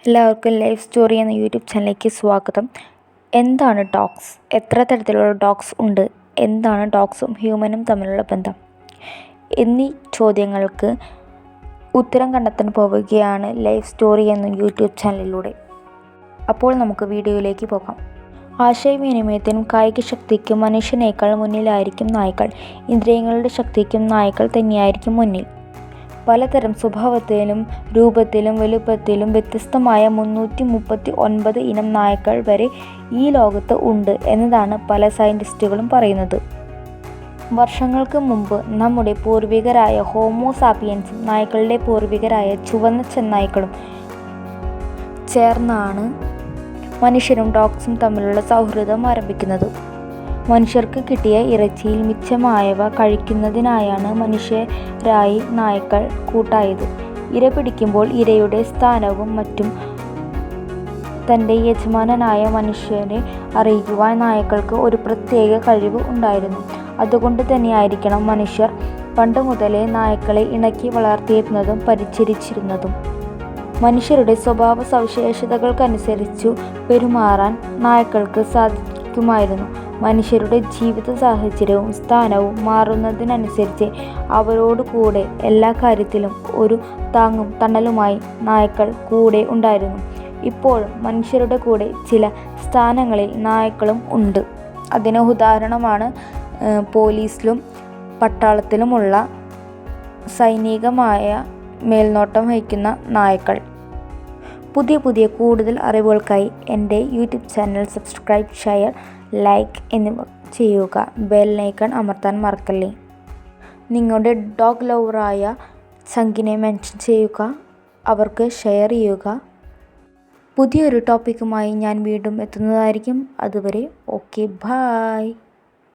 എല്ലാവർക്കും life story എന്ന YouTube ചാനലിലേക്ക് സ്വാഗതം. എന്താണ് ഡോഗ്സ്? എത്ര തരത്തിലുള്ള ഡോഗ്സ് ഉണ്ട്? എന്താണ് ഡോഗ്സും ഹ്യൂമനും തമ്മിലുള്ള ബന്ധം? എന്നീ ചോദ്യങ്ങൾക്ക് ഉത്തരം കണ്ടെത്താൻ പോവുകയാണ് ലൈഫ് സ്റ്റോറി എന്ന യൂട്യൂബ് ചാനലിലൂടെ. അപ്പോൾ നമുക്ക് വീഡിയോയിലേക്ക് പോകാം. ആശയവിനിമയത്തിനും കായിക ശക്തിക്കും മനുഷ്യനേക്കാൾ മുന്നിലായിരിക്കും നായ്ക്കൾ. ഇന്ദ്രിയങ്ങളുടെ ശക്തിക്കും നായ്ക്കൾ തന്നെയായിരിക്കും മുന്നിൽ. പലതരം സ്വഭാവത്തിലും രൂപത്തിലും വലുപ്പത്തിലും വ്യത്യസ്തമായ 339 ഇനം നായ്ക്കൾ വരെ ഈ ലോകത്ത് ഉണ്ട് എന്നതാണ് പല സയൻറ്റിസ്റ്റുകളും പറയുന്നത്. വർഷങ്ങൾക്ക് മുമ്പ് നമ്മുടെ പൂർവികരായ ഹോമോ സാപ്പിയൻസും നായ്ക്കളുടെ പൂർവികരായ ചുവന്ന ചെന്നായ്ക്കളും ചേർന്നാണ് മനുഷ്യരും ഡോഗ്സും തമ്മിലുള്ള സൗഹൃദം ആരംഭിക്കുന്നത്. മനുഷ്യർക്ക് കിട്ടിയ ഇറച്ചിയിൽ മിച്ചമായവ കഴിക്കുന്നതിനായാണ് മനുഷ്യരായി നായ്ക്കൾ കൂട്ടായത്. ഇര പിടിക്കുമ്പോൾ ഇരയുടെ സ്ഥാനവും മറ്റും തൻ്റെ യജമാനനായ മനുഷ്യരെ അറിയിക്കുവാൻ നായ്ക്കൾക്ക് ഒരു പ്രത്യേക കഴിവ് ഉണ്ടായിരുന്നു. അതുകൊണ്ട് തന്നെയായിരിക്കണം മനുഷ്യർ പണ്ട് മുതലേ നായ്ക്കളെ ഇണക്കി വളർത്തിയിരുന്നതും പരിചരിച്ചിരുന്നതും. മനുഷ്യരുടെ സ്വഭാവ സവിശേഷതകൾക്കനുസരിച്ചു പെരുമാറാൻ നായ്ക്കൾക്ക് സാധിക്കുമായിരുന്നു. മനുഷ്യരുടെ ജീവിത സാഹചര്യവും സ്ഥാനവും മാറുന്നതിനനുസരിച്ച് അവരോട് കൂടെ എല്ലാ കാര്യത്തിലും ഒരു താങ്ങും തണലുമായി നായ്ക്കൾ കൂടെ ഉണ്ടായിരുന്നു. ഇപ്പോഴും മനുഷ്യരുടെ കൂടെ ചില സ്ഥാനങ്ങളിൽ നായ്ക്കളും ഉണ്ട്. അതിന് ഉദാഹരണമാണ് പോലീസിലും പട്ടാളത്തിലുമുള്ള സൈനികമായ മേൽനോട്ടം വഹിക്കുന്ന നായ്ക്കൾ. പുതിയ കൂടുതൽ അറിവുകൾക്കായി എൻ്റെ YouTube channel subscribe, share, like എന്നിവ ചെയ്യുക. ബെൽ ഐക്കൺ അമർത്താൻ മറക്കല്ലേ. നിങ്ങളുടെ ഡോഗ് ലവറായ ചങ്കിനെ മെൻഷൻ ചെയ്യുക, അവർക്ക് ഷെയർ ചെയ്യുക. പുതിയൊരു ടോപ്പിക്കുമായി ഞാൻ വീണ്ടും എത്തുന്നതായിരിക്കും. അതുവരെ ഓക്കെ, ബൈ.